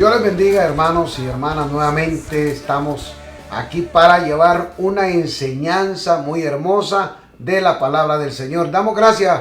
Dios les bendiga, hermanos y hermanas. Nuevamente estamos aquí para llevar una enseñanza muy hermosa de la palabra del Señor. Damos gracias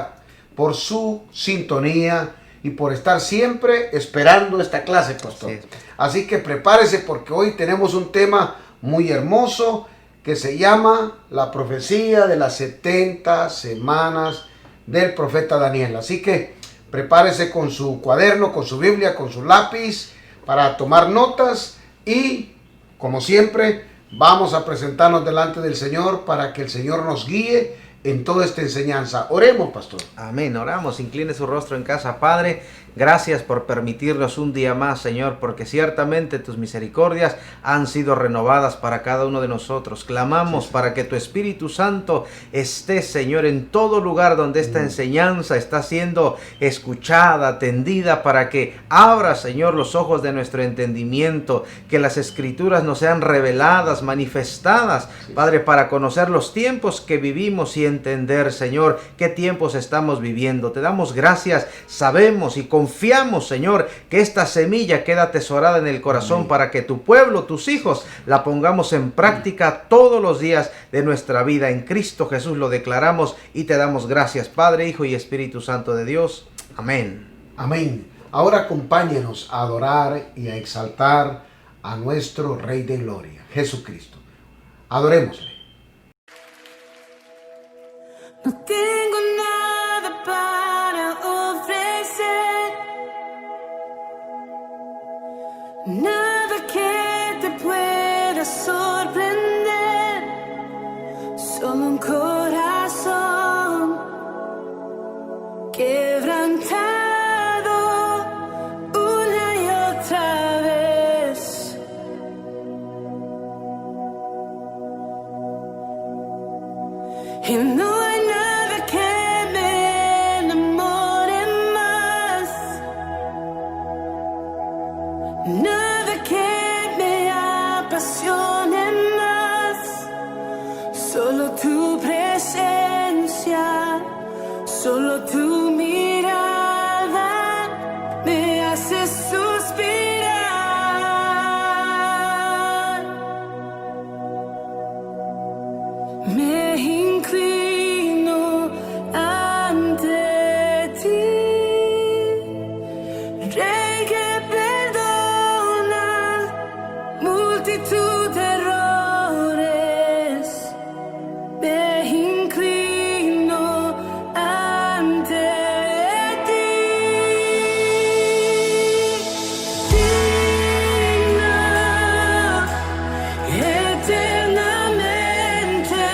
por su sintonía y por estar siempre esperando esta clase, pastor. Así que prepárese, porque hoy tenemos un tema muy hermoso que se llama la profecía de las 70 semanas del profeta Daniel. Así que prepárese con su cuaderno, con su Biblia, con su lápiz para tomar notas, y como siempre vamos a presentarnos delante del Señor para que el Señor nos guíe en toda esta enseñanza. Oremos, pastor. Amén, oramos. Incline su rostro en casa. Padre, gracias por permitirnos un día más, Señor, porque ciertamente tus misericordias han sido renovadas para cada uno de nosotros. Clamamos para que tu Espíritu Santo esté, Señor, en todo lugar donde esta enseñanza está siendo escuchada, atendida, para que abra, Señor, los ojos de nuestro entendimiento, que las Escrituras nos sean reveladas, manifestadas, Padre, para conocer los tiempos que vivimos y entender, Señor, qué tiempos estamos viviendo. Te damos gracias, sabemos y confiamos, Señor, que esta semilla queda atesorada en el corazón para que tu pueblo, tus hijos, la pongamos en práctica todos los días de nuestra vida. En Cristo Jesús lo declaramos y te damos gracias, Padre, Hijo y Espíritu Santo de Dios. Amén. Amén. Ahora acompáñenos a adorar y a exaltar a nuestro Rey de Gloria, Jesucristo. Adorémosle. No tengo nada para ofrecer, nada que te pueda sorprender, solo un corazón quebrantado una y otra vez. Y no hay nada que me enamore más, nada que me apasione más, solo tu presencia, solo tu mirada me hace suspirar. Me inclino ante ti, Rey que perdona multitud de errores. Me inclino ante ti, digno eternamente.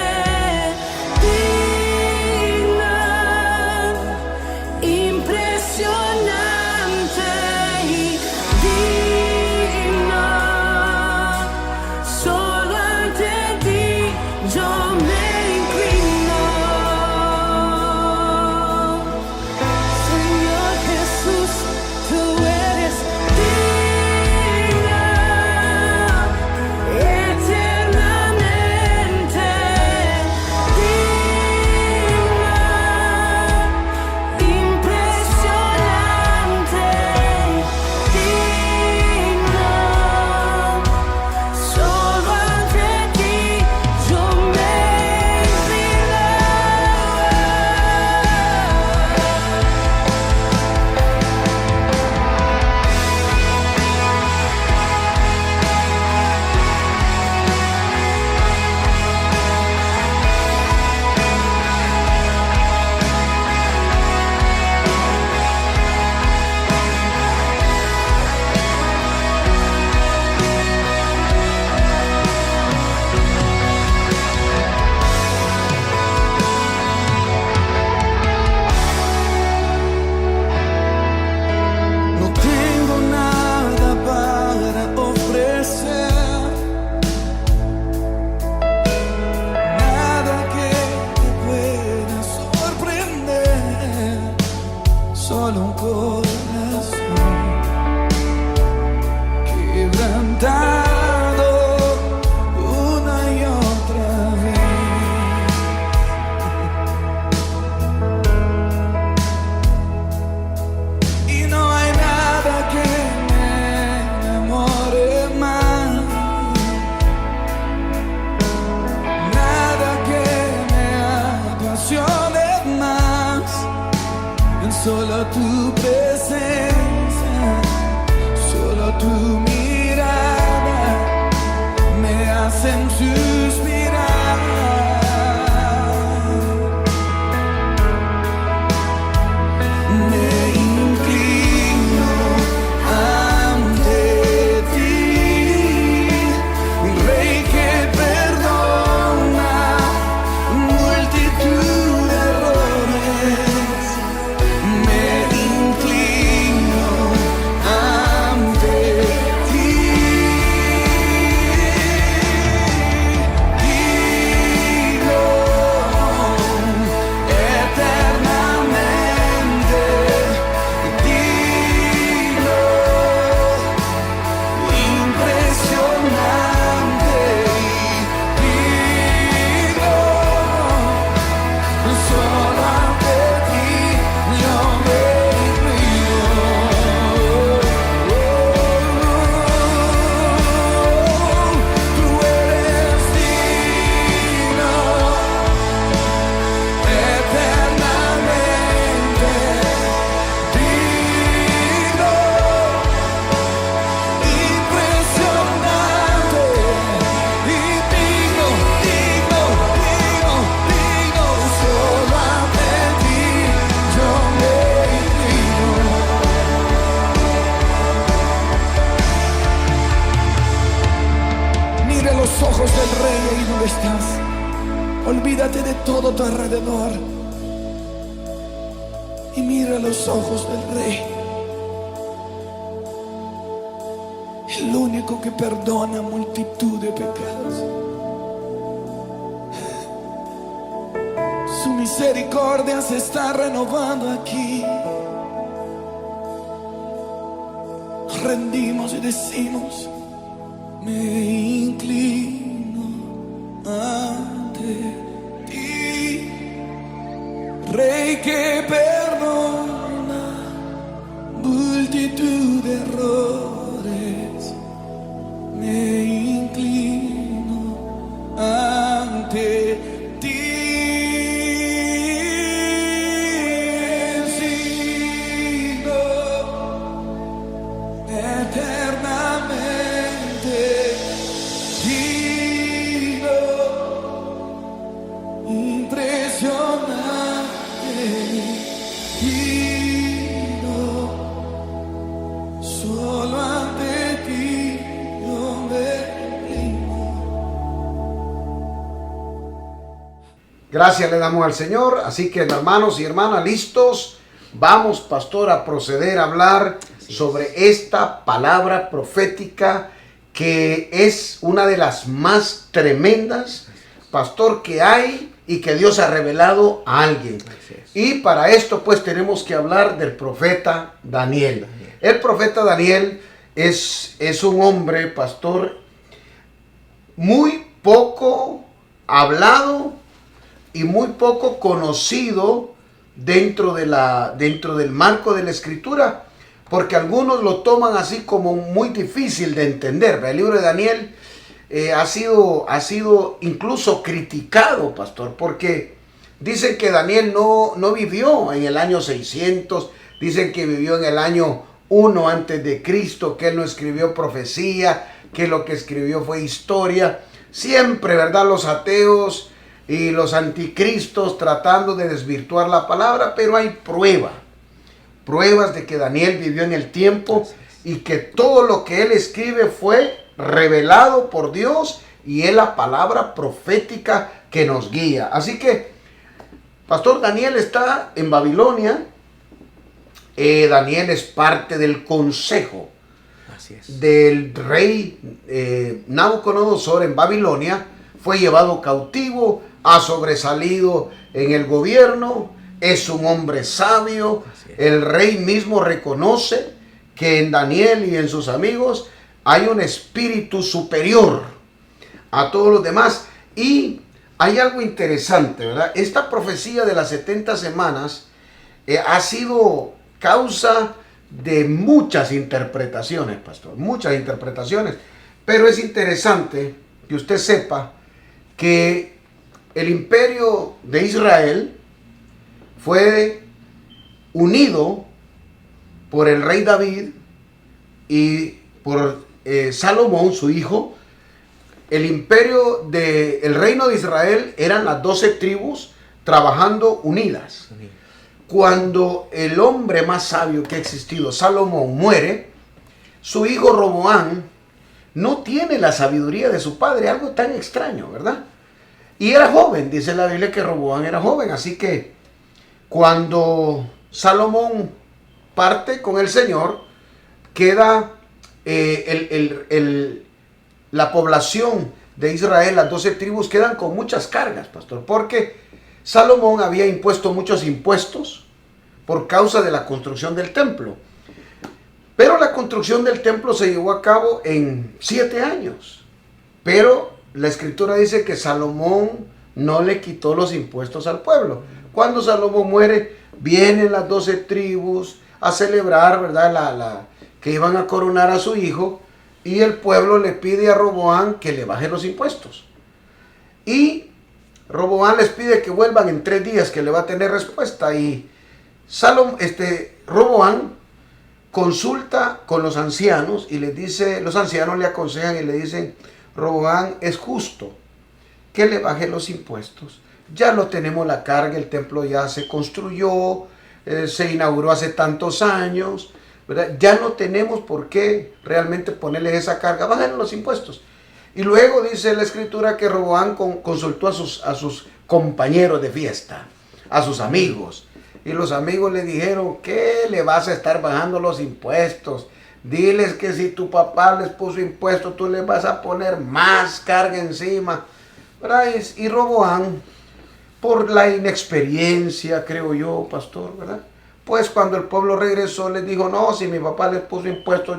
solo tu presencia, solo tu mirada me hacen suspirar. Me inclino ante ti, Rey que perdona multitud de errores. Me inclino ante ti. Digo eternamente, digo impresionante, digo solo ante ti yo me inclino. Tú eres digno eternamente, digno, impresionante, y digno, digno, digno, digno, solo ante ti yo me inclino. Mira los ojos del Rey ahí donde estás. Olvídate de todo tu alrededor y mira los ojos del Rey, el único que perdona multitud de pecados. Su misericordia se está renovando aquí. Nos rendimos y decimos: me inclino ante ti, Rey que perdona multitud de errores. Me inclino ante ti. Sigo eternamente, digno, impresionante, digno, solo ante ti yo me inclino. Gracias le damos al Señor. Así que, hermanos y hermanas, listos. Vamos, pastor, a proceder a hablar sobre esta palabra profética que es una de las más tremendas, pastor, que hay y que Dios ha revelado a alguien. Así es. Y para esto pues tenemos que hablar del profeta Daniel. El profeta Daniel es un hombre, pastor, muy poco hablado y muy poco conocido dentro del marco de la Escritura, porque algunos lo toman así como muy difícil de entender. El libro de Daniel ha sido incluso criticado, pastor, porque dicen que Daniel no vivió en el año 600, dicen que vivió en el año 1 antes de Cristo, que él no escribió profecía, que lo que escribió fue historia. Siempre, ¿verdad?, los ateos y los anticristos tratando de desvirtuar la palabra, pero hay pruebas de que Daniel vivió en el tiempo y que todo lo que él escribe fue revelado por Dios y es la palabra profética que nos guía. Así que, pastor, Daniel está en Babilonia. Daniel es parte del consejo Así es. del rey Nabucodonosor en Babilonia. Fue llevado cautivo, ha sobresalido en el gobierno, es un hombre sabio. Así es. El rey mismo reconoce que en Daniel y en sus amigos hay un espíritu superior a todos los demás. Y hay algo interesante, ¿verdad? Esta profecía de las 70 semanas ha sido causa de muchas interpretaciones, pastor, muchas interpretaciones. Pero es interesante que usted sepa que el imperio de Israel fue unido por el rey David y por Salomón, su hijo, el reino de Israel eran las 12 tribus trabajando unidas. Cuando el hombre más sabio que ha existido, Salomón, muere, su hijo Roboam no tiene la sabiduría de su padre, algo tan extraño, ¿verdad? Y era joven, dice la Biblia que Roboam era joven, así que cuando Salomón parte con el Señor, queda la población de Israel, las 12 tribus, quedan con muchas cargas, pastor, porque Salomón había impuesto muchos impuestos por causa de la construcción del templo. Pero la construcción del templo se llevó a cabo en 7 años. Pero la escritura dice que Salomón no le quitó los impuestos al pueblo. Cuando Salomón muere, vienen las 12 tribus a celebrar, ¿verdad? Que iban a coronar a su hijo, y el pueblo le pide a Roboam que le baje los impuestos. Y Roboam les pide que vuelvan en 3 días, que le va a tener respuesta. Y Roboam consulta con los ancianos y les dice, los ancianos le aconsejan y le dicen: Roboam, es justo que le baje los impuestos. Ya lo tenemos la carga, el templo ya se construyó, se inauguró hace tantos años, ¿verdad? Ya no tenemos por qué realmente ponerle esa carga, bájenle los impuestos. Y luego dice la escritura que Roboam consultó a sus compañeros de fiesta, a sus amigos. Y los amigos le dijeron: ¿qué le vas a estar bajando los impuestos? Diles que si tu papá les puso impuestos, tú les vas a poner más carga encima, ¿verdad? Y Roboam, por la inexperiencia, creo yo, pastor, ¿verdad? Pues cuando el pueblo regresó, les dijo: no, si mi papá les puso impuestos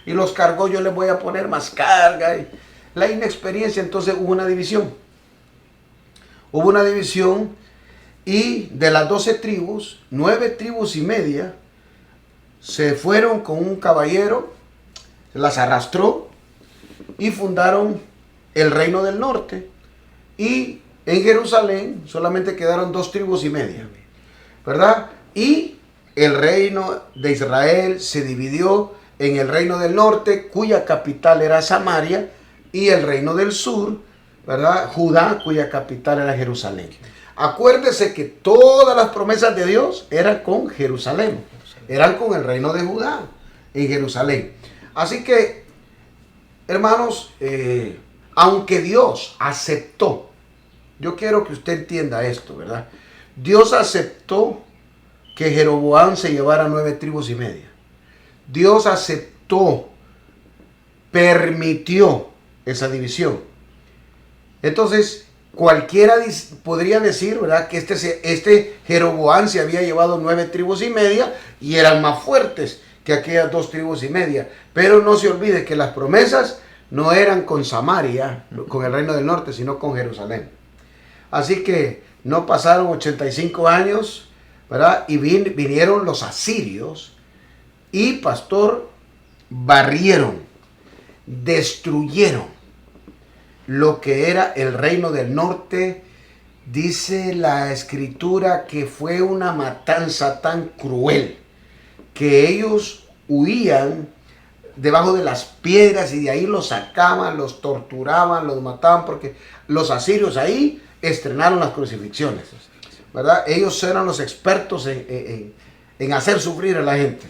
y los cargó, yo les voy a poner más carga. Y la inexperiencia, entonces hubo una división. Hubo una división. Y de las 12 tribus, 9 tribus y media se fueron con un caballero, las arrastró y fundaron el reino del norte. Y en Jerusalén solamente quedaron 2 tribus y media, ¿verdad? Y el reino de Israel se dividió en el reino del norte, cuya capital era Samaria, y el reino del sur, ¿verdad? Judá, cuya capital era Jerusalén. Acuérdese que todas las promesas de Dios eran con Jerusalén, eran con el reino de Judá en Jerusalén. Así que, hermanos, aunque Dios aceptó, yo quiero que usted entienda esto, ¿verdad? Dios aceptó que Jeroboam se llevara 9 tribus y media. Dios aceptó, permitió esa división. Entonces, cualquiera podría decir, ¿verdad?, que este Jeroboam se había llevado 9 tribus y media y eran más fuertes que aquellas 2 tribus y media. Pero no se olvide que las promesas no eran con Samaria, con el reino del norte, sino con Jerusalén. Así que no pasaron 85 años, ¿verdad? Y vinieron los asirios y, pastor, barrieron, destruyeron lo que era el reino del norte. Dice la escritura que fue una matanza tan cruel que ellos huían debajo de las piedras y de ahí los sacaban, los torturaban, los mataban, porque los asirios ahí estrenaron las crucifixiones, ¿verdad? Ellos eran los expertos en hacer sufrir a la gente.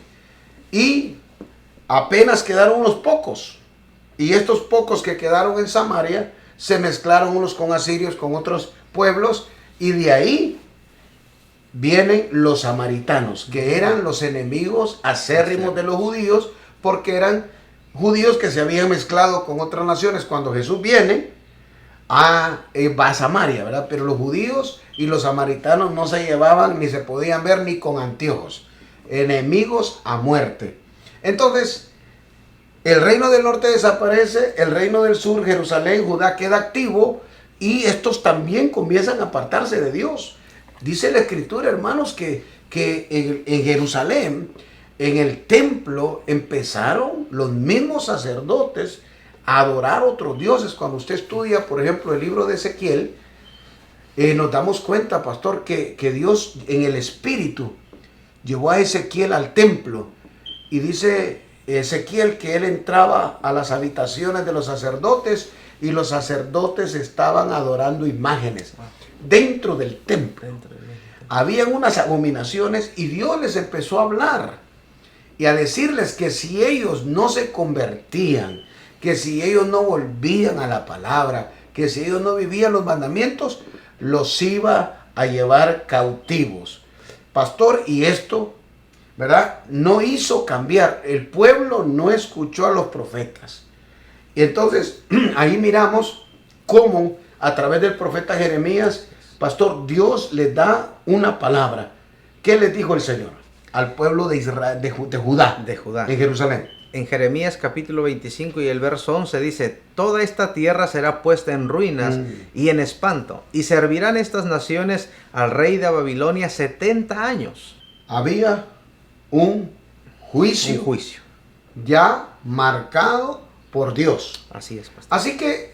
Y apenas quedaron unos pocos. Y estos pocos que quedaron en Samaria se mezclaron unos con asirios, con otros pueblos, y de ahí vienen los samaritanos, que eran los enemigos acérrimos de los judíos, porque eran judíos que se habían mezclado con otras naciones. Cuando Jesús viene, va a Samaria, ¿verdad? Pero los judíos y los samaritanos no se llevaban ni se podían ver ni con anteojos, enemigos a muerte. Entonces, el reino del norte desaparece, el reino del sur, Jerusalén, Judá, queda activo, y estos también comienzan a apartarse de Dios. Dice la escritura, hermanos, que en Jerusalén, en el templo, empezaron los mismos sacerdotes a adorar otros dioses. Cuando usted estudia, por ejemplo, el libro de Ezequiel, nos damos cuenta, pastor, que Dios en el espíritu llevó a Ezequiel al templo. y dice Ezequiel que él entraba a las habitaciones de los sacerdotes y los sacerdotes estaban adorando imágenes dentro del templo. Habían unas abominaciones y Dios les empezó a hablar y a decirles que si ellos no se convertían, que si ellos no volvían a la palabra, que si ellos no vivían los mandamientos, los iba a llevar cautivos. Pastor, y esto, ¿verdad?, no hizo cambiar. El pueblo no escuchó a los profetas. Y entonces ahí miramos cómo a través del profeta Jeremías, pastor, Dios les da una palabra. ¿Qué les dijo el Señor al pueblo de Israel, de Judá, en Jerusalén? En Jeremías capítulo 25 y el verso 11 dice: toda esta tierra será puesta en ruinas y en espanto, y servirán estas naciones al rey de Babilonia 70 años. Había un juicio, ya marcado por Dios. Así es, pastor. Así que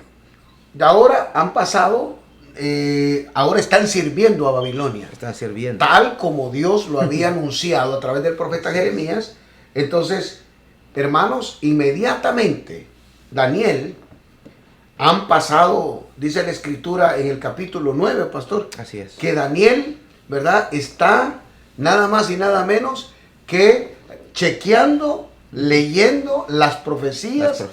ahora han pasado, ahora están sirviendo a Babilonia. Están sirviendo. Tal como Dios lo había anunciado a través del profeta Jeremías. Entonces, hermanos, inmediatamente Daniel, han pasado, dice la escritura en el capítulo 9, pastor. Así es. Que Daniel, ¿verdad?, está nada más y nada menos que chequeando, leyendo las profecías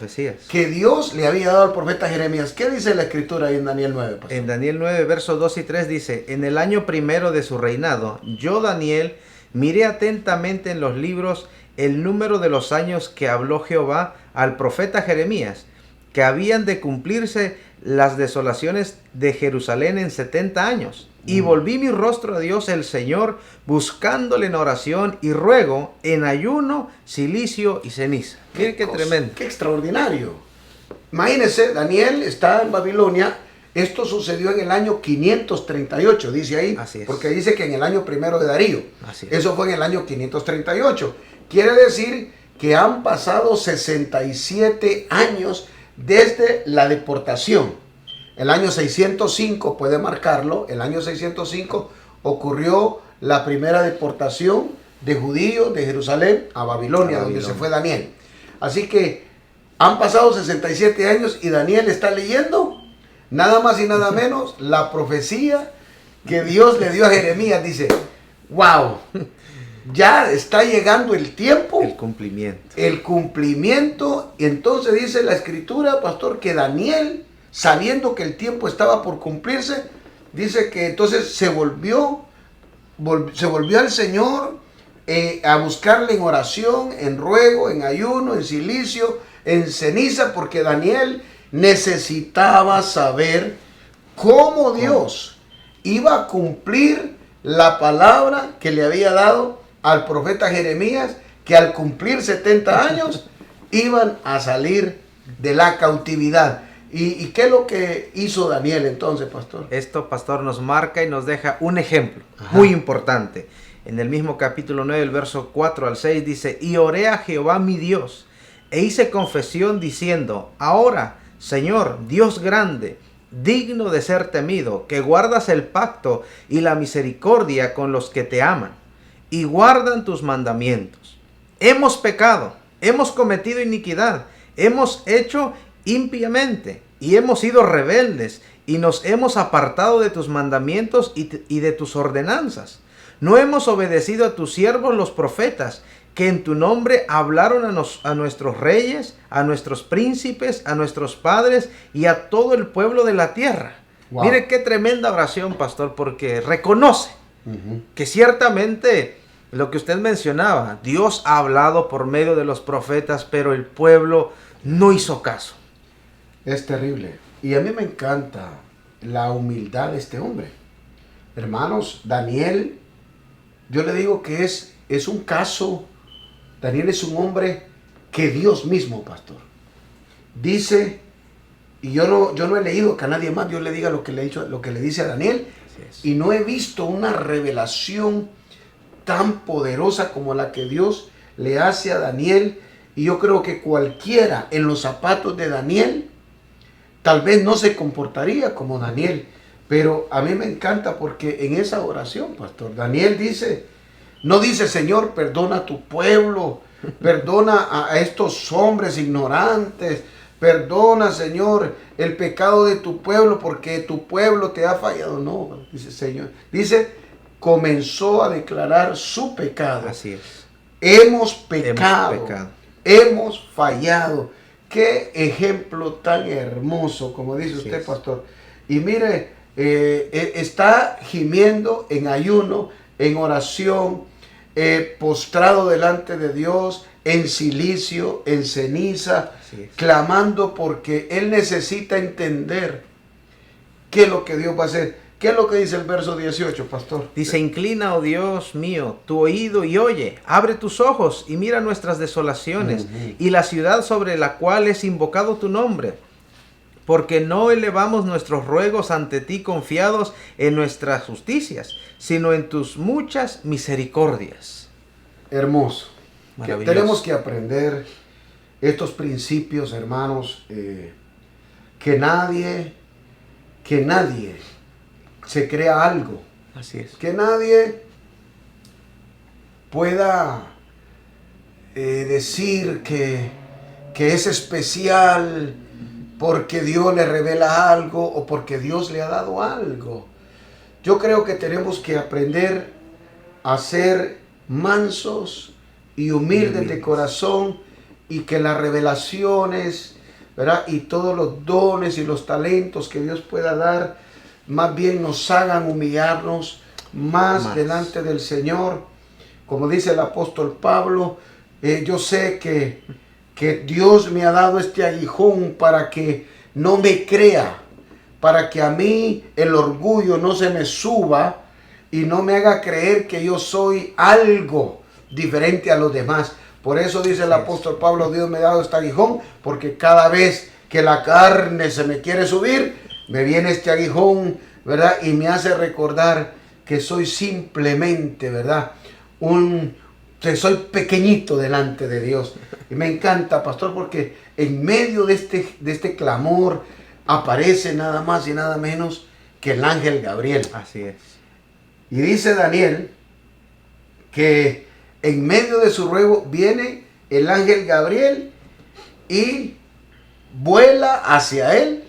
que Dios le había dado al profeta Jeremías. ¿Qué dice la escritura ahí en Daniel 9, pastor? En Daniel 9, versos 2 y 3 dice: en el año primero de su reinado, yo, Daniel, miré atentamente en los libros el número de los años que habló Jehová al profeta Jeremías, que habían de cumplirse las desolaciones de Jerusalén en 70 años. Y volví mi rostro a Dios el Señor, buscándole en oración y ruego, en ayuno, cilicio y ceniza. Miren qué tremendo. Qué extraordinario. Imagínense, Daniel está en Babilonia. Esto sucedió en el año 538, dice ahí. Así es. Porque dice que en el año primero de Darío. Así es. Eso fue en el año 538. Quiere decir que han pasado 67 años desde la deportación. El año 605, puede marcarlo, el año 605 ocurrió la primera deportación de judíos de Jerusalén a Babilonia, donde se fue Daniel. Así que han pasado 67 años y Daniel está leyendo nada más y nada menos la profecía que Dios le dio a Jeremías. Dice, wow, ya está llegando el tiempo. El cumplimiento. El cumplimiento. Y entonces dice la escritura, pastor, que Daniel, sabiendo que el tiempo estaba por cumplirse, dice que entonces se volvió al Señor a buscarle en oración, en ruego, en ayuno, en cilicio, en ceniza, porque Daniel necesitaba saber cómo Dios iba a cumplir la palabra que le había dado al profeta Jeremías, que al cumplir 70 años iban a salir de la cautividad. ¿Y qué es lo que hizo Daniel entonces, pastor? Esto, pastor, nos marca y nos deja un ejemplo muy importante. En el mismo capítulo 9, el verso 4 al 6 dice: y oré a Jehová mi Dios, e hice confesión diciendo: ahora, Señor, Dios grande, digno de ser temido, que guardas el pacto y la misericordia con los que te aman, y guardan tus mandamientos. Hemos pecado, hemos cometido iniquidad, hemos hecho impíamente, y hemos sido rebeldes, y nos hemos apartado de tus mandamientos y de tus ordenanzas. No hemos obedecido a tus siervos los profetas, que en tu nombre hablaron a nuestros reyes, a nuestros príncipes, a nuestros padres y a todo el pueblo de la tierra. Wow. Mire qué tremenda oración, pastor, porque reconoce que ciertamente lo que usted mencionaba, Dios ha hablado por medio de los profetas, pero el pueblo no hizo caso. Es terrible. Y a mí me encanta la humildad de este hombre. Hermanos, Daniel, yo le digo que es un caso. Daniel es un hombre que Dios mismo, pastor, dice, y yo no he leído que a nadie más Dios le diga lo que le dice a Daniel, y no he visto una revelación tan poderosa como la que Dios le hace a Daniel. Y yo creo que cualquiera en los zapatos de Daniel tal vez no se comportaría como Daniel, pero a mí me encanta porque en esa oración, pastor, Daniel dice, no dice, Señor, perdona a tu pueblo, Perdona a estos hombres ignorantes. Perdona, Señor, el pecado de tu pueblo porque tu pueblo te ha fallado. No, dice Señor. Dice, comenzó a declarar su pecado. Así es. Hemos pecado. Hemos pecado. Hemos fallado. Qué ejemplo tan hermoso, como dice Así usted, es. pastor. Y mire, está gimiendo en ayuno, en oración, postrado delante de Dios, en silicio, en ceniza, Así es. clamando porque él necesita entender qué es lo que Dios va a hacer. ¿Qué es lo que dice el verso 18, pastor? Dice, inclina, oh Dios mío, tu oído y oye, abre tus ojos y mira nuestras desolaciones y la ciudad sobre la cual es invocado tu nombre. Porque no elevamos nuestros ruegos ante ti confiados en nuestras justicias, sino en tus muchas misericordias. Hermoso. Que Maravilloso. tenemos que aprender estos principios, hermanos, que nadie se crea algo, Así es. que nadie pueda decir que es especial porque Dios le revela algo o porque Dios le ha dado algo. Yo creo que tenemos que aprender a ser mansos y humildes de corazón, y que las revelaciones, ¿verdad?, y todos los dones y los talentos que Dios pueda dar, más bien nos hagan humillarnos más delante del Señor. Como dice el apóstol Pablo, yo sé que Dios me ha dado este aguijón para que no me crea, para que a mí el orgullo no se me suba y no me haga creer que yo soy algo diferente a los demás. Por eso dice el apóstol Pablo, Dios me ha dado este aguijón, porque cada vez que la carne se me quiere subir, me viene este aguijón, ¿verdad? Y me hace recordar que soy simplemente, ¿verdad?, que soy pequeñito delante de Dios. Y me encanta, pastor, porque en medio de este clamor aparece nada más y nada menos que el ángel Gabriel. Así es. Y dice Daniel que en medio de su ruego viene el ángel Gabriel y vuela hacia él.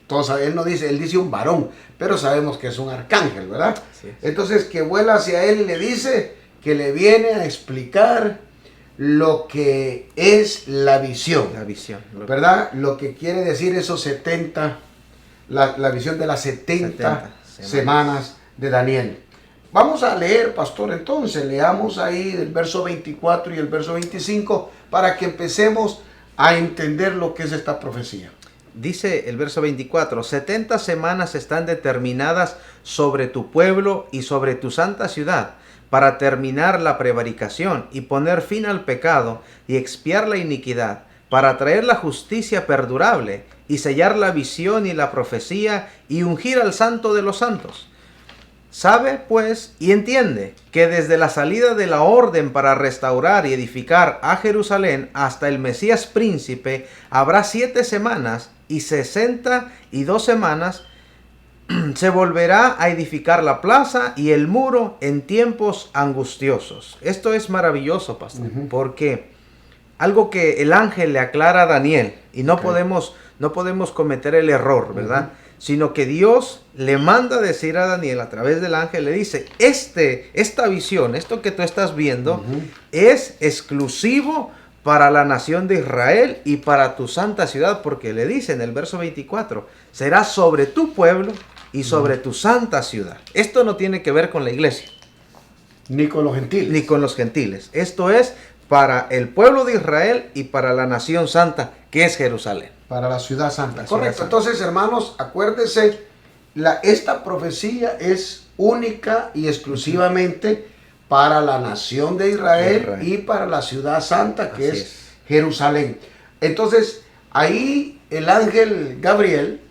Todos, él no dice, él dice un varón, pero sabemos que es un arcángel, ¿verdad? Así es. Entonces, que vuela hacia él y le dice que le viene a explicar lo que es la visión. La visión. ¿Verdad? Lo que quiere decir esos 70, la visión de las 70 semanas de Daniel. Vamos a leer, pastor, entonces, leamos ahí el verso 24 y el verso 25 para que empecemos a entender lo que es esta profecía. Dice el verso 24, 70 semanas están determinadas sobre tu pueblo y sobre tu santa ciudad, para terminar la prevaricación y poner fin al pecado y expiar la iniquidad, para traer la justicia perdurable y sellar la visión y la profecía y ungir al santo de los santos. Sabe, pues, y entiende que desde la salida de la orden para restaurar y edificar a Jerusalén hasta el Mesías príncipe habrá 7 semanas y 62 semanas. Se volverá a edificar la plaza y el muro en tiempos angustiosos. Esto es maravilloso, pastor, porque algo que el ángel le aclara a Daniel, y no podemos cometer el error, ¿verdad? Sino que Dios le manda decir a Daniel a través del ángel, le dice, esta visión, esto que tú estás viendo, es exclusivo para la nación de Israel y para tu santa ciudad, porque le dice en el verso 24, será sobre tu pueblo y sobre tu santa ciudad. Esto no tiene que ver con la iglesia. Ni con los gentiles. Ni con los gentiles. Esto es para el pueblo de Israel y para la nación santa, que es Jerusalén. Para la ciudad santa. La Correcto. ciudad santa. Entonces, hermanos, acuérdense, esta profecía es única y exclusivamente para la nación de Israel y para la ciudad santa, que Así es Jerusalén. Entonces, ahí el ángel Gabriel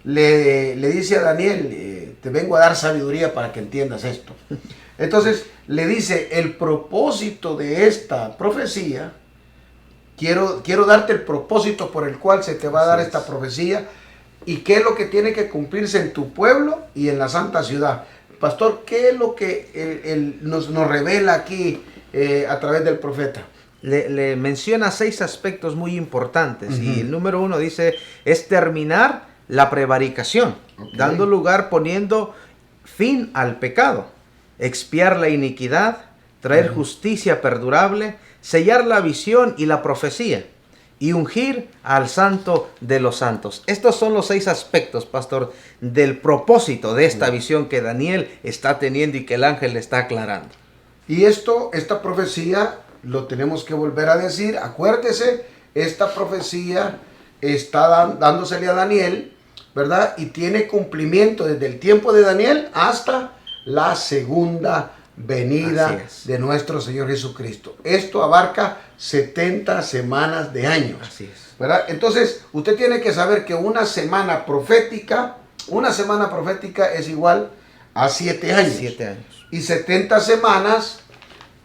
le dice a Daniel, te vengo a dar sabiduría para que entiendas esto. Entonces, le dice, el propósito de esta profecía, quiero darte el propósito por el cual se te va a dar esta profecía y qué es lo que tiene que cumplirse en tu pueblo y en la santa ciudad. Pastor, ¿qué es lo que nos revela aquí a través del profeta? le menciona 6 aspectos muy importantes. Y el número 1 dice, es terminar la prevaricación, dando lugar, poniendo fin al pecado, expiar la iniquidad, traer justicia perdurable, sellar la visión y la profecía, y ungir al santo de los santos. Estos son los 6 aspectos, pastor, del propósito de esta visión que Daniel está teniendo y que el ángel le está aclarando. Y esta profecía, lo tenemos que volver a decir, acuérdese, esta profecía está dándosele a Daniel, ¿verdad? Y tiene cumplimiento desde el tiempo de Daniel hasta la segunda venida de nuestro Señor Jesucristo. Esto abarca 70 semanas de años. Así es. ¿Verdad? Entonces, usted tiene que saber que una semana profética es igual a 7 años. 7 años. Y 70 semanas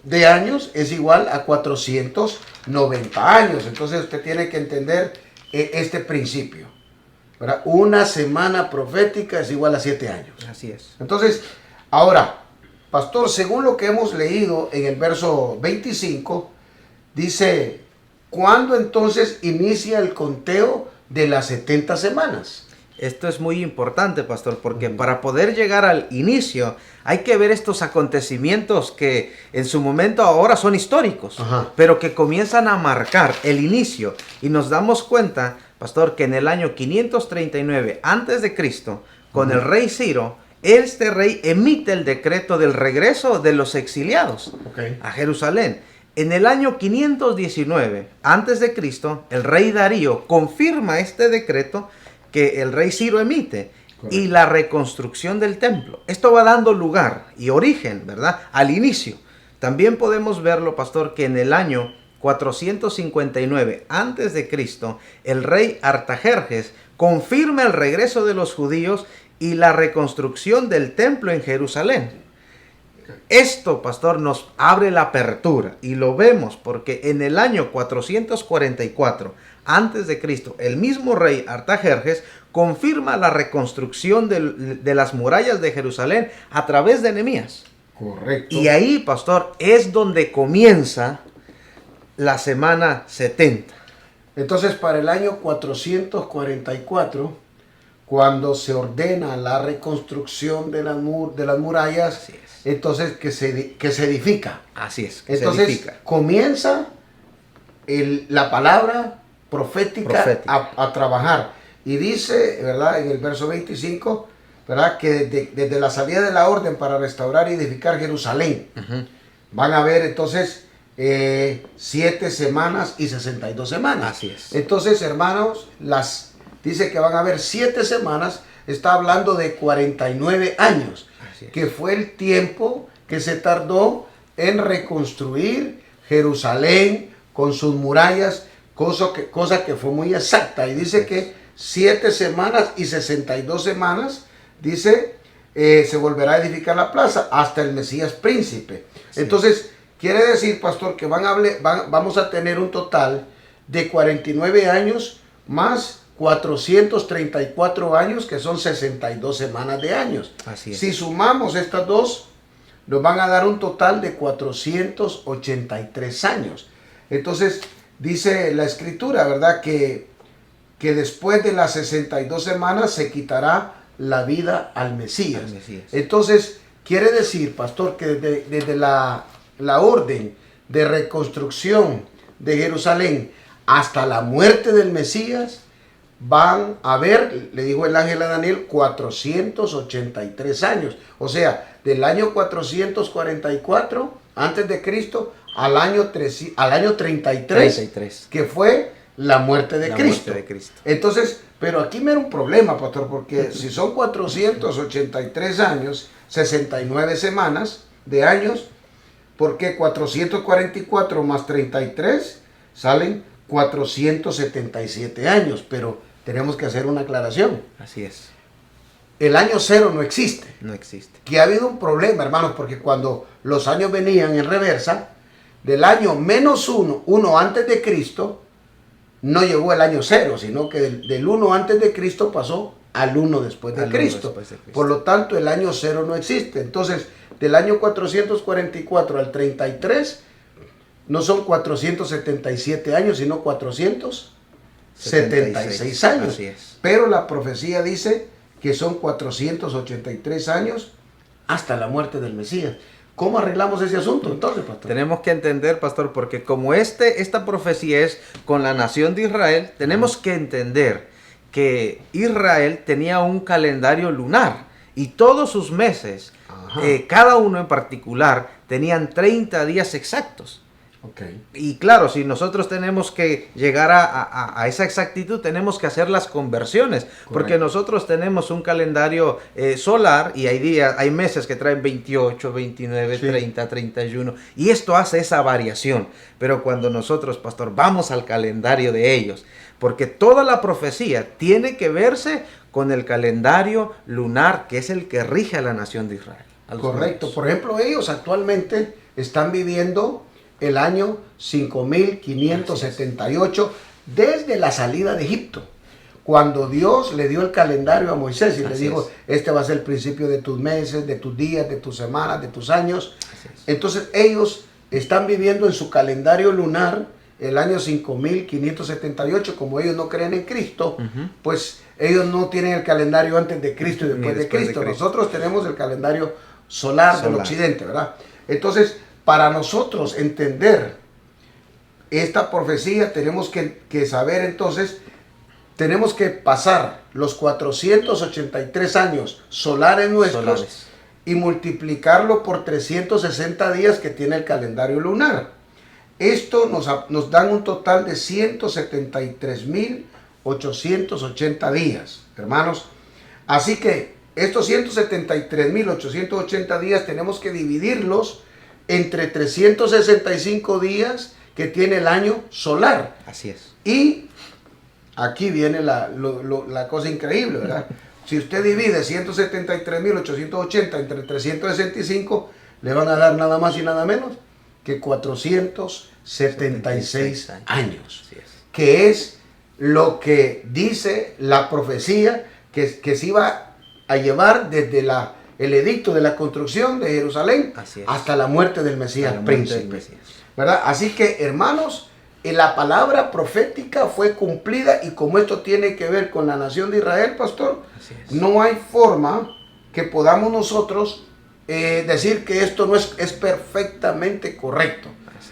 de años es igual a 490 años. Entonces usted tiene que entender este principio, ¿verdad? Una semana profética es igual a 7 años. Así es. Entonces, ahora, pastor, según lo que hemos leído en el verso 25, dice, ¿cuándo entonces inicia el conteo de las 70 semanas? Esto es muy importante, pastor, porque para poder llegar al inicio hay que ver estos acontecimientos que en su momento ahora son históricos, pero que comienzan a marcar el inicio. Y nos damos cuenta, pastor, que en el año 539 a.C., con el rey Ciro, este rey emite el decreto del regreso de los exiliados a Jerusalén. En el año 519 a.C., el rey Darío confirma este decreto que el rey Ciro emite. Correcto. Y la reconstrucción del templo. Esto va dando lugar y origen, ¿verdad?, al inicio. También podemos verlo, pastor, que en el año 459 a.C., el rey Artajerjes confirma el regreso de los judíos y la reconstrucción del templo en Jerusalén. Esto, pastor, nos abre la apertura y lo vemos porque en el año 444 a.C., el mismo rey Artajerjes confirma la reconstrucción de las murallas de Jerusalén a través de Nehemías. Correcto. Y ahí, pastor, es donde comienza la semana 70. Entonces, para el año 444, cuando se ordena la reconstrucción de las murallas, entonces que se edifica. Así es. Entonces se edifica. Comienza la palabra profética. A trabajar. Y dice, ¿verdad?, en el verso 25, ¿verdad?, que desde la salida de la orden para restaurar y edificar Jerusalén, van a haber entonces 7 semanas y 62 semanas. Así es. Entonces, hermanos, dice que van a haber 7 semanas, está hablando de 49 años, que fue el tiempo que se tardó en reconstruir Jerusalén con sus murallas, cosa que fue muy exacta. Y dice que 7 semanas y 62 semanas, dice, se volverá a edificar la plaza hasta el Mesías príncipe. Sí. Entonces, quiere decir, pastor, que vamos a tener un total de 49 años más 434 años, que son 62 semanas de años. Así es. Si sumamos estas dos, nos van a dar un total de 483 años. Entonces, dice la escritura, ¿verdad?, que después de las 62 semanas se quitará la vida al Mesías. Entonces, quiere decir, pastor, que desde la orden de reconstrucción de Jerusalén hasta la muerte del Mesías, van a haber, le dijo el ángel a Daniel, 483 años. O sea, del año 444 antes de Cristo al año 33, que fue la muerte de Cristo. Entonces, pero aquí me da un problema, pastor, porque si son 483 años, 69 semanas de años, ¿por qué 444 más 33 salen 477 años? Pero tenemos que hacer una aclaración. Así es. El año 0 no existe. No existe. Que ha habido un problema, hermanos, porque cuando los años venían en reversa, del año -1 antes de Cristo, no llegó el año 0, sino que del 1 antes de Cristo pasó al 1 después de Cristo. Por lo tanto, el año 0 no existe. Entonces, del año 444 al 33, no son 477 años, sino 476 años. Así es. Pero la profecía dice que son 483 años hasta la muerte del Mesías. ¿Cómo arreglamos ese asunto entonces, pastor? Tenemos que entender, pastor, porque como esta profecía es con la nación de Israel, tenemos que entender que Israel tenía un calendario lunar y todos sus meses, cada uno en particular, tenían 30 días exactos. Okay. Y claro, si nosotros tenemos que llegar a esa exactitud, tenemos que hacer las conversiones, porque nosotros tenemos un calendario solar y hay días, hay meses que traen 28, 29, sí, 30, 31, y esto hace esa variación. Pero cuando nosotros, pastor, vamos al calendario de ellos, porque toda la profecía tiene que verse con el calendario lunar, que es el que rige a la nación de Israel. Correcto. Por ejemplo, ellos actualmente están viviendo el año 5578 desde la salida de Egipto, cuando Dios le dio el calendario a Moisés y le dijo, este va a ser el principio de tus meses, de tus días, de tus semanas, de tus años. Entonces ellos están viviendo en su calendario lunar el año 5578. Como ellos no creen en Cristo, pues ellos no tienen el calendario antes de Cristo y después de Cristo. Nosotros tenemos el calendario solar del occidente, ¿verdad? Entonces, para nosotros entender esta profecía, tenemos que saber entonces, tenemos que pasar los 483 años solares nuestros y multiplicarlo por 360 días que tiene el calendario lunar. Esto nos dan un total de 173.880 días, hermanos. Así que estos 173.880 días tenemos que dividirlos entre 365 días que tiene el año solar. Así es. Y aquí viene la cosa increíble, ¿verdad? Si usted divide 173.880 entre 365, le van a dar nada más y nada menos que 476 años. Así es. Que es lo que dice la profecía que se iba a llevar desde el edicto de la construcción de Jerusalén hasta la muerte del Mesías príncipe, ¿verdad? Así que, hermanos, la palabra profética fue cumplida, y como esto tiene que ver con la nación de Israel, pastor, no hay forma que podamos nosotros decir que esto no es perfectamente correcto.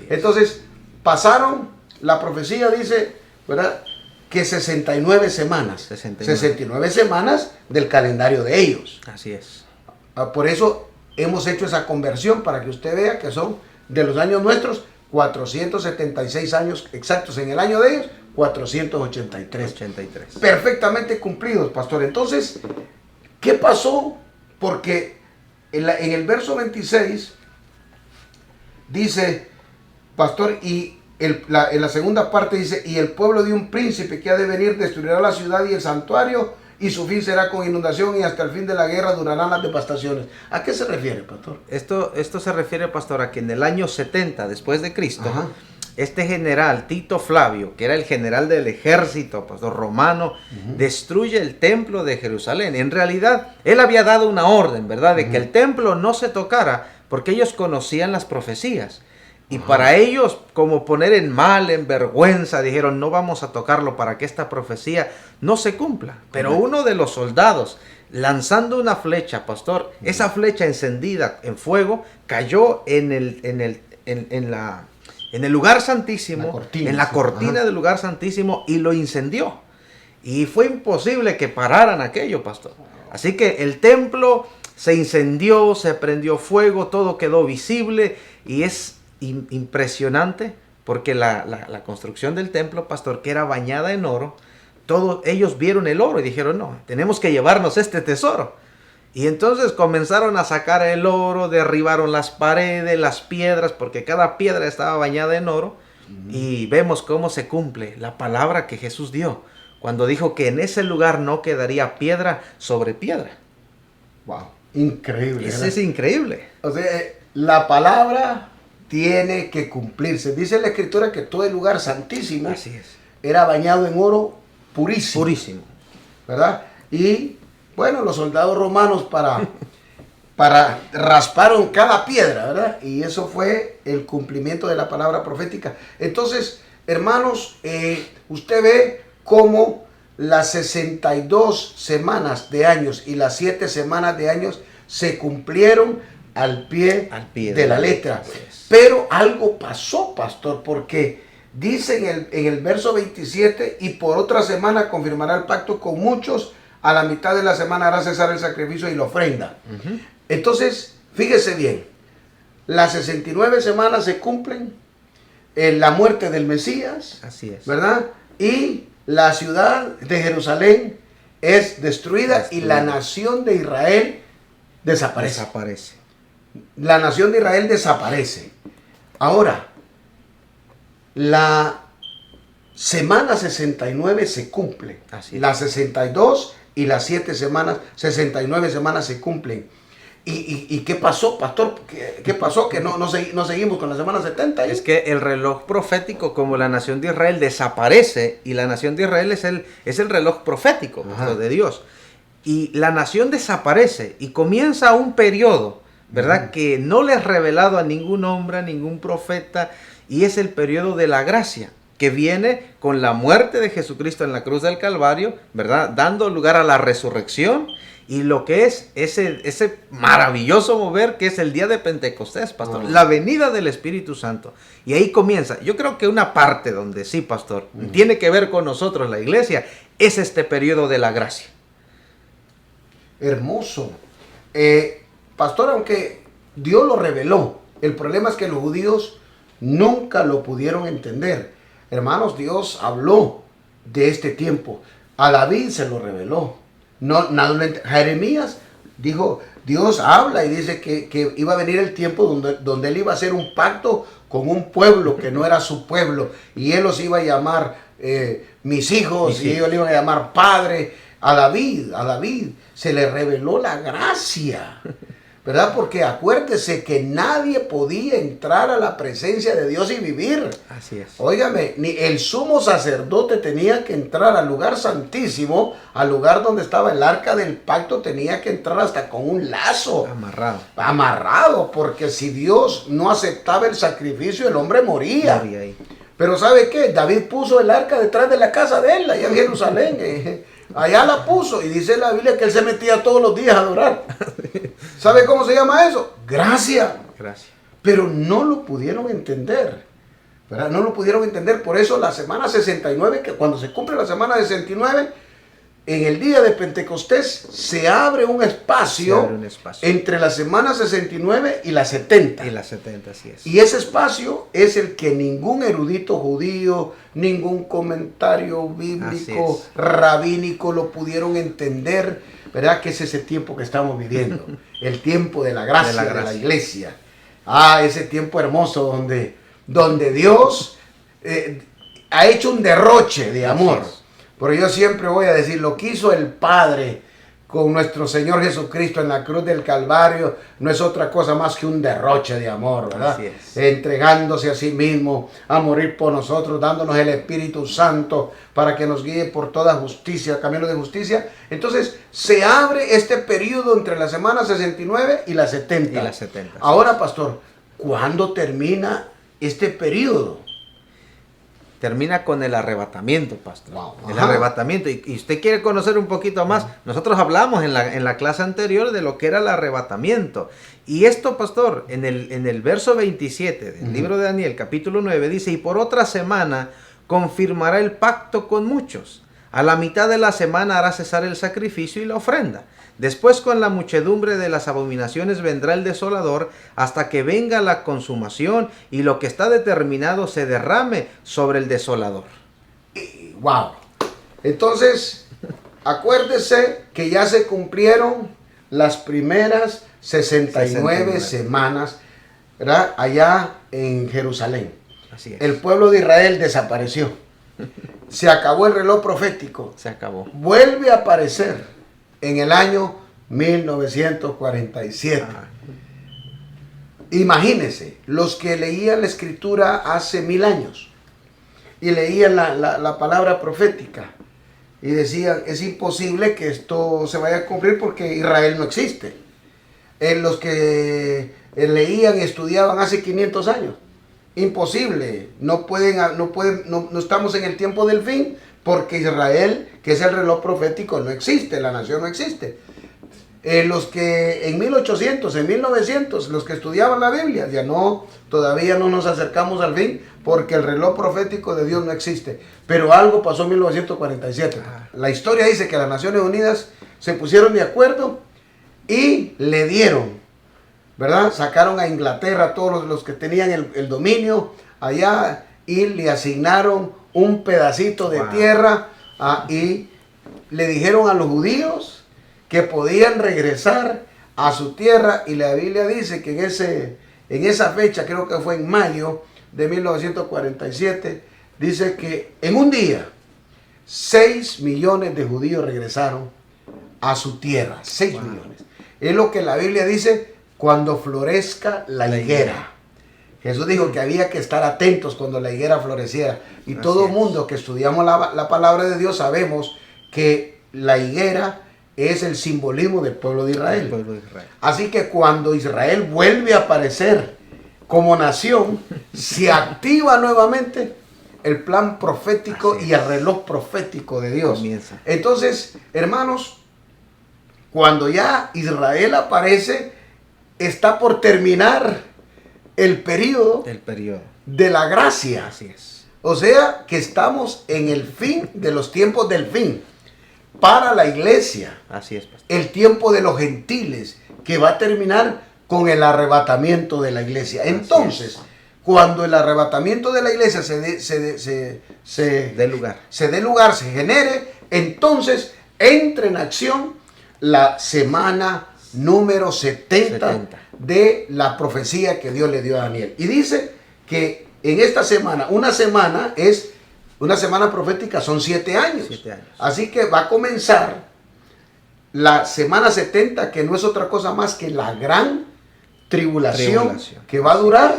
Entonces, pasaron, la profecía dice, ¿verdad?, que 69 semanas. 69 semanas del calendario de ellos. Así es. Por eso hemos hecho esa conversión, para que usted vea que son de los años nuestros 476 años exactos. En el año de ellos 483. Perfectamente cumplidos, pastor. Entonces, ¿qué pasó? Porque en el verso 26 dice, pastor, y en la segunda parte dice, y el pueblo de un príncipe que ha de venir destruirá la ciudad y el santuario, y su fin será con inundación, y hasta el fin de la guerra durarán las devastaciones. ¿A qué se refiere, pastor? Esto se refiere, pastor, a que en el año 70 después de Cristo, este general Tito Flavio, que era el general del ejército, pastor, romano, destruye el templo de Jerusalén. En realidad, él había dado una orden, ¿verdad?, de que el templo no se tocara, porque ellos conocían las profecías. Y para ellos, como poner en mal, en vergüenza, dijeron, no vamos a tocarlo para que esta profecía no se cumpla. Pero uno de los soldados, lanzando una flecha, pastor, esa flecha encendida en fuego, cayó en el lugar santísimo, en la cortina del lugar santísimo, y lo incendió. Y fue imposible que pararan aquello, pastor. Así que el templo se incendió, se prendió fuego, todo quedó visible, y es impresionante, porque la construcción del templo, pastor, que era bañada en oro, todos ellos vieron el oro y dijeron, no, tenemos que llevarnos este tesoro. Y entonces comenzaron a sacar el oro, derribaron las paredes, las piedras, porque cada piedra estaba bañada en oro. Y vemos cómo se cumple la palabra que Jesús dio cuando dijo que en ese lugar no quedaría piedra sobre piedra. Wow, increíble. Eso es increíble. O sea, la palabra tiene que cumplirse. Dice la Escritura que todo el lugar santísimo era bañado en oro purísimo. Purísimo. ¿Verdad? Y bueno, los soldados romanos, para rasparon cada piedra, ¿verdad? Y eso fue el cumplimiento de la palabra profética. Entonces, hermanos, usted ve cómo las 62 semanas de años y las 7 semanas de años se cumplieron al pie de la letra. Pero algo pasó, pastor, porque dice en el verso 27, y por otra semana confirmará el pacto con muchos, a la mitad de la semana hará cesar el sacrificio y la ofrenda. Entonces, fíjese bien, las 69 semanas se cumplen en la muerte del Mesías, así es, ¿verdad? Y la ciudad de Jerusalén es destruida y la nación de Israel desaparece. La nación de Israel desaparece. Ahora, la semana 69 se cumple. Las 62 y las 69 semanas se cumplen. ¿Y qué pasó, pastor? ¿Qué pasó? Que no seguimos con la semana 70. Es que el reloj profético, como la nación de Israel desaparece, y la nación de Israel es el reloj profético, pastor, de Dios. Y la nación desaparece y comienza un periodo, ¿verdad? Que no le es revelado a ningún hombre, a ningún profeta, y es el periodo de la gracia, que viene con la muerte de Jesucristo en la cruz del Calvario, ¿verdad? Dando lugar a la resurrección. Y lo que es ese maravilloso mover que es el día de Pentecostés, pastor. La venida del Espíritu Santo. Y ahí comienza. Yo creo que una parte donde sí, pastor, tiene que ver con nosotros, la iglesia, es este periodo de la gracia. Hermoso. Pastor, aunque Dios lo reveló, el problema es que los judíos nunca lo pudieron entender. Hermanos, Dios habló de este tiempo. A David se lo reveló. Jeremías dijo, Dios habla y dice que iba a venir el tiempo donde él iba a hacer un pacto con un pueblo que no era su pueblo, y él los iba a llamar mis hijos, y ellos le iban a llamar padre. A David se le reveló la gracia, ¿verdad? Porque acuérdese que nadie podía entrar a la presencia de Dios y vivir. Así es. Óigame, ni el sumo sacerdote tenía que entrar al lugar santísimo, al lugar donde estaba el arca del pacto, tenía que entrar hasta con un lazo. Amarrado, porque si Dios no aceptaba el sacrificio, el hombre moría. Ahí. Pero ¿sabe qué? David puso el arca detrás de la casa de él, allá en Jerusalén. Allá la puso, y dice la Biblia que él se metía todos los días a adorar. ¿Sabe cómo se llama eso? Gracia. Pero no lo pudieron entender, ¿verdad? No lo pudieron entender. Por eso la semana 69, que cuando se cumple la semana 69, en el día de Pentecostés se abre un espacio, entre la semana 69 y la 70. Y la 70, así es. Y ese espacio es el que ningún erudito judío, ningún comentario bíblico, rabínico lo pudieron entender, ¿verdad? Que es ese tiempo que estamos viviendo. El tiempo de la gracia de la iglesia. Ese tiempo hermoso donde Dios ha hecho un derroche de amor. Pero yo siempre voy a decir, lo que hizo el Padre con nuestro Señor Jesucristo en la cruz del Calvario no es otra cosa más que un derroche de amor, ¿verdad? Así es. Entregándose a sí mismo a morir por nosotros, dándonos el Espíritu Santo para que nos guíe por toda justicia, camino de justicia. Entonces se abre este periodo entre la semana 69 y la 70. Ahora, pastor, ¿cuándo termina este periodo? Termina con el arrebatamiento, pastor. El arrebatamiento. Y usted quiere conocer un poquito más. Nosotros hablamos en la clase anterior de lo que era el arrebatamiento. Y esto, pastor, en el verso 27 del libro de Daniel, capítulo 9, dice: y por otra semana confirmará el pacto con muchos. A la mitad de la semana hará cesar el sacrificio y la ofrenda. Después, con la muchedumbre de las abominaciones vendrá el desolador, hasta que venga la consumación y lo que está determinado se derrame sobre el desolador. ¡Wow! Entonces, acuérdese que ya se cumplieron las primeras 69 semanas, ¿verdad? Allá en Jerusalén. Así es. El pueblo de Israel desapareció. Se acabó el reloj profético. Se acabó. Vuelve a aparecer en el año 1947. Imagínense, los que leían la escritura hace 1000 años y leían la palabra profética y decían, es imposible que esto se vaya a cumplir porque Israel no existe. los que leían y estudiaban hace 500 años. Imposible, no estamos en el tiempo del fin, porque Israel, que es el reloj profético, no existe, la nación no existe. Los que en 1800, en 1900, los que estudiaban la Biblia, ya no, todavía no nos acercamos al fin, porque el reloj profético de Dios no existe. Pero algo pasó en 1947. La historia dice que las Naciones Unidas se pusieron de acuerdo y le dieron, ¿verdad? Sacaron a Inglaterra, todos los que tenían el dominio allá, y le asignaron un pedacito de tierra, y le dijeron a los judíos que podían regresar a su tierra, y la Biblia dice que en esa fecha, creo que fue en mayo de 1947, dice que en un día 6 millones de judíos regresaron a su tierra. 6 millones. Es lo que la Biblia dice: cuando florezca la higuera. Jesús dijo que había que estar atentos cuando la higuera floreciera. Y todo el mundo que estudiamos la palabra de Dios sabemos que la higuera es el simbolismo del pueblo de Israel. Así que cuando Israel vuelve a aparecer como nación, se activa nuevamente el plan profético y el reloj profético de Dios. Comienza. Entonces, hermanos, cuando ya Israel aparece, está por terminar el periodo de la gracia. Así es. O sea, que estamos en el fin de los tiempos del fin para la iglesia. Así es, pastor. El tiempo de los gentiles, que va a terminar con el arrebatamiento de la iglesia. Entonces, cuando el arrebatamiento de la iglesia se dé lugar, se genere, entonces entra en acción la semana número 70 de la profecía que Dios le dio a Daniel. Y dice que en esta semana, una semana profética, son 7 años. 7 años. Así que va a comenzar la semana 70, que no es otra cosa más que la gran tribulación. Que va a durar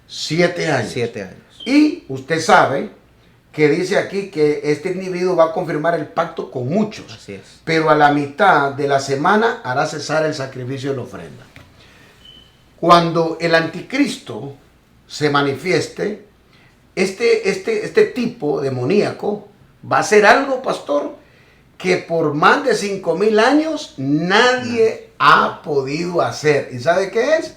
7 años. 7 años. Y usted sabe que dice aquí que este individuo va a confirmar el pacto con muchos. Así es. Pero a la mitad de la semana hará cesar el sacrificio de la ofrenda. Cuando el anticristo se manifieste, este tipo demoníaco va a hacer algo, pastor, que por más de 5,000 años nadie ha podido hacer. ¿Y sabe qué es?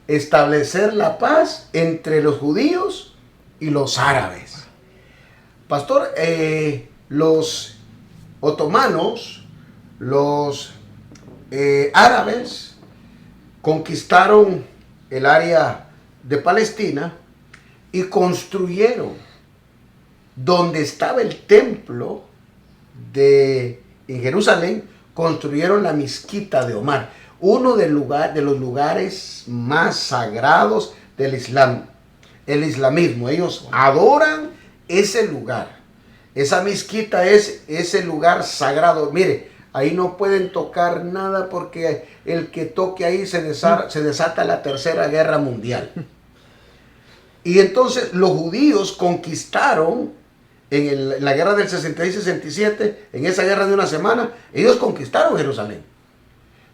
Establecer la paz entre los judíos y los árabes. Pastor, los otomanos, los árabes, conquistaron el área de Palestina y construyeron donde estaba el templo en Jerusalén, construyeron la mezquita de Omar, uno de los lugares más sagrados del Islam, el islamismo. Ellos adoran ese lugar. Esa mezquita es ese lugar sagrado. Mire, ahí no pueden tocar nada, porque el que toque ahí se desata la Tercera Guerra Mundial. Y entonces los judíos conquistaron en la guerra del 66-67, en esa guerra de una semana, ellos conquistaron Jerusalén.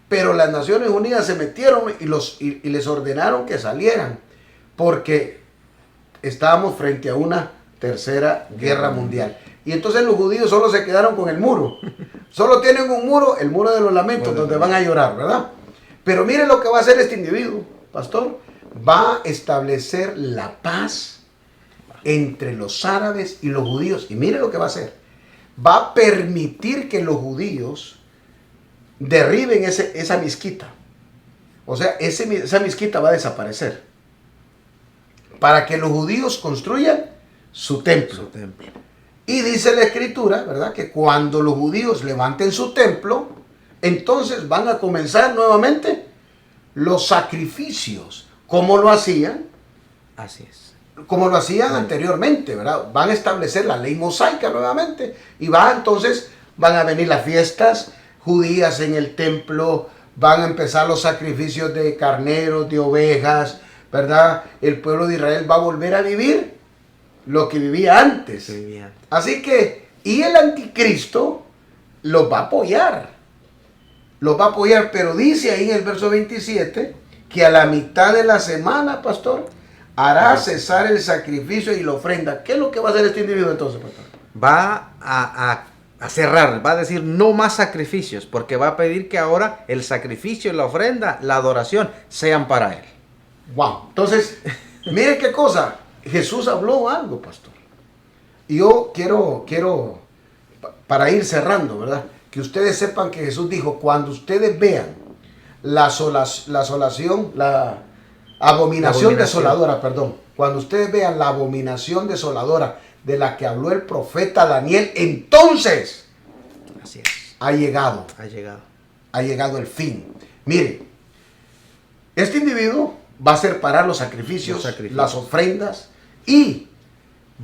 Pero las Naciones Unidas se metieron y les ordenaron que salieran, porque estábamos frente a una Tercera Guerra Mundial. Y entonces los judíos solo se quedaron con el muro. Solo tienen un muro, el muro de los lamentos, donde van a llorar, ¿verdad? Pero miren lo que va a hacer este individuo, pastor. Va a establecer la paz entre los árabes y los judíos. Y mire lo que va a hacer. Va a permitir que los judíos derriben esa mezquita. O sea, esa mezquita va a desaparecer, para que los judíos construyan su templo. Y dice la Escritura, ¿verdad?, que cuando los judíos levanten su templo, entonces van a comenzar nuevamente los sacrificios. ¿Cómo lo hacían? Así es. Como lo hacían anteriormente, ¿verdad? Van a establecer la ley mosaica nuevamente. Y entonces van a venir las fiestas judías en el templo. Van a empezar los sacrificios de carneros, de ovejas, ¿verdad? El pueblo de Israel va a volver a vivir lo que vivía antes. Así que, y el anticristo los va a apoyar. los va a apoyar, pero dice ahí en el verso 27 que a la mitad de la semana, pastor, hará cesar el sacrificio y la ofrenda. ¿Qué es lo que va a hacer este individuo entonces, pastor? Va a cerrar, va a decir no más sacrificios, porque va a pedir que ahora el sacrificio, la ofrenda, la adoración sean para él. Wow. Entonces, mire qué cosa. Jesús habló algo, pastor. Y yo quiero, para ir cerrando, ¿verdad? Que ustedes sepan que Jesús dijo, cuando ustedes vean la abominación desoladora, cuando ustedes vean la abominación desoladora de la que habló el profeta Daniel, entonces Así es. ha llegado el fin. Mire, este individuo va a separar los sacrificios, las ofrendas, y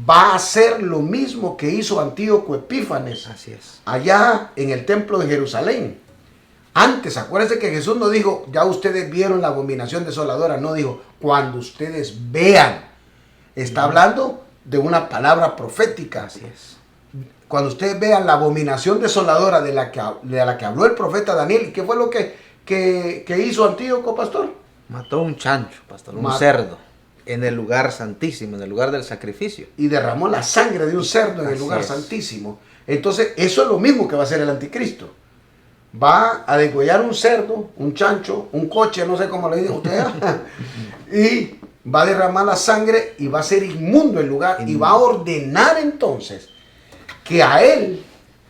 va a hacer lo mismo que hizo Antíoco Epífanes. Así es. Allá en el templo de Jerusalén. Antes, acuérdense que Jesús no dijo, ya ustedes vieron la abominación desoladora, no dijo, cuando ustedes vean. Está hablando de una palabra profética. Así es. Cuando ustedes vean la abominación desoladora de la que habló el profeta Daniel. ¿Qué fue lo que hizo Antíoco, pastor? Mató un chancho, pastor, un cerdo, en el lugar santísimo, en el lugar del sacrificio. Y derramó la sangre de un cerdo en el lugar santísimo. Entonces, eso es lo mismo que va a hacer el anticristo. Va a degollar un cerdo, un chancho, un coche, no sé cómo le digan ustedes, y va a derramar la sangre y va a ser inmundo el lugar, y va a ordenar entonces que a él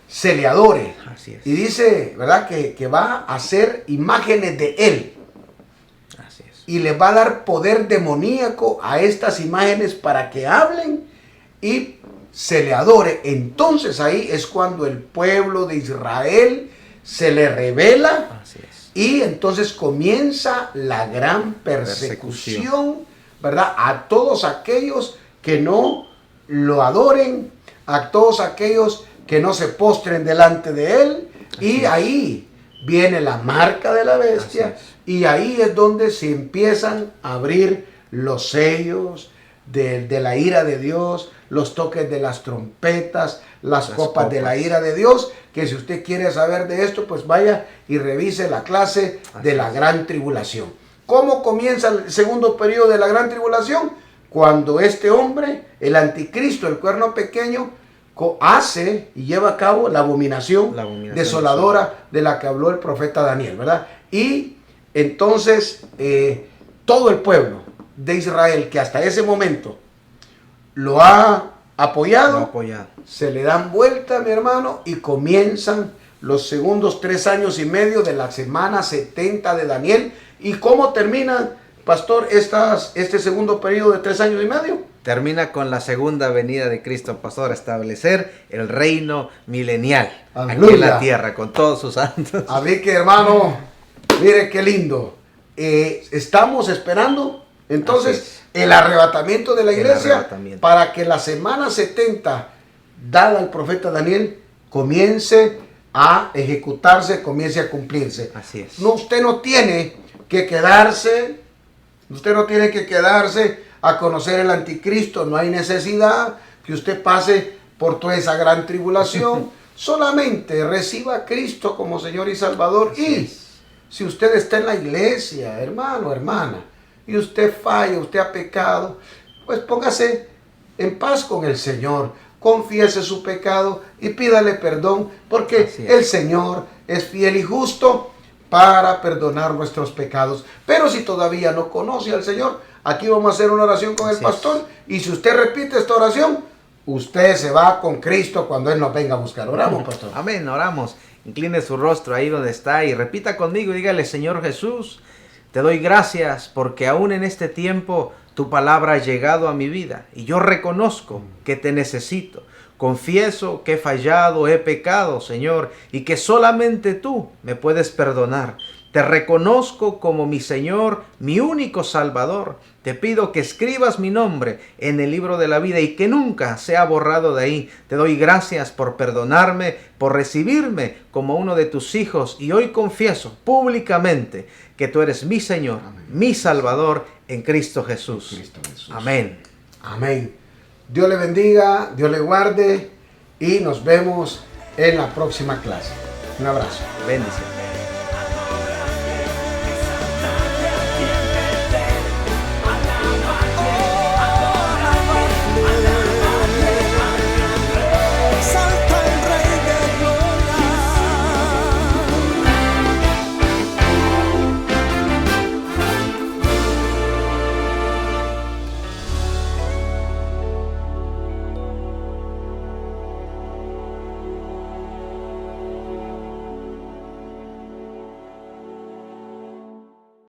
se le adore. Así es. Y dice, ¿verdad? Que va a hacer imágenes de él. Así es. Y le va a dar poder demoníaco a estas imágenes para que hablen y se le adore. Entonces ahí es cuando el pueblo de Israel se le revela. Así es. Y entonces comienza la gran persecución, ¿verdad? A todos aquellos que no lo adoren, a todos aquellos que no se postren delante de él. Y ahí viene la marca de la bestia. Y ahí es donde se empiezan a abrir los sellos de la ira de Dios, los toques de las trompetas, las copas de la ira de Dios. Que si usted quiere saber de esto, pues vaya y revise la clase de la gran tribulación. ¿Cómo comienza el segundo periodo de la gran tribulación? Cuando este hombre, el anticristo, el cuerno pequeño, hace y lleva a cabo la abominación desoladora de la que habló el profeta Daniel, ¿verdad? Y entonces todo el pueblo de Israel, que hasta ese momento lo ha apoyado, se le dan vuelta, mi hermano, y comienzan los segundos 3 años y medio de la semana 70 de Daniel. ¿Y cómo termina, pastor, este segundo periodo de 3 años y medio? Termina con la segunda venida de Cristo, pastor, a establecer el reino milenial. Aleluya. Aquí en la tierra, con todos sus santos. Así que, hermano, mire qué lindo. Estamos esperando, entonces, el arrebatamiento de la iglesia para que la semana 70 dada al profeta Daniel comience a ejecutarse, comience a cumplirse. Así es. No, usted no tiene que quedarse a conocer el anticristo. No hay necesidad que usted pase por toda esa gran tribulación. Solamente reciba a Cristo como Señor y Salvador. Así si usted está en la iglesia, hermano, hermana, y usted falla, usted ha pecado, pues póngase en paz con el Señor, confiese su pecado y pídale perdón, porque el Señor es fiel y justo para perdonar nuestros pecados. Pero si todavía no conoce al Señor, aquí vamos a hacer una oración con el pastor, y si usted repite esta oración, usted se va con Cristo cuando Él nos venga a buscar. Oramos, pastor. Amén, oramos. Incline su rostro ahí donde está y repita conmigo y dígale: Señor Jesús, te doy gracias porque aún en este tiempo tu palabra ha llegado a mi vida y yo reconozco que te necesito. Confieso que he fallado, he pecado, Señor, y que solamente tú me puedes perdonar. Te reconozco como mi Señor, mi único Salvador. Te pido que escribas mi nombre en el libro de la vida y que nunca sea borrado de ahí. Te doy gracias por perdonarme, por recibirme como uno de tus hijos. Y hoy confieso públicamente que tú eres mi Señor, mi Salvador en Cristo Jesús. Amén. Amén. Dios le bendiga, Dios le guarde y nos vemos en la próxima clase. Un abrazo. Bendiciones.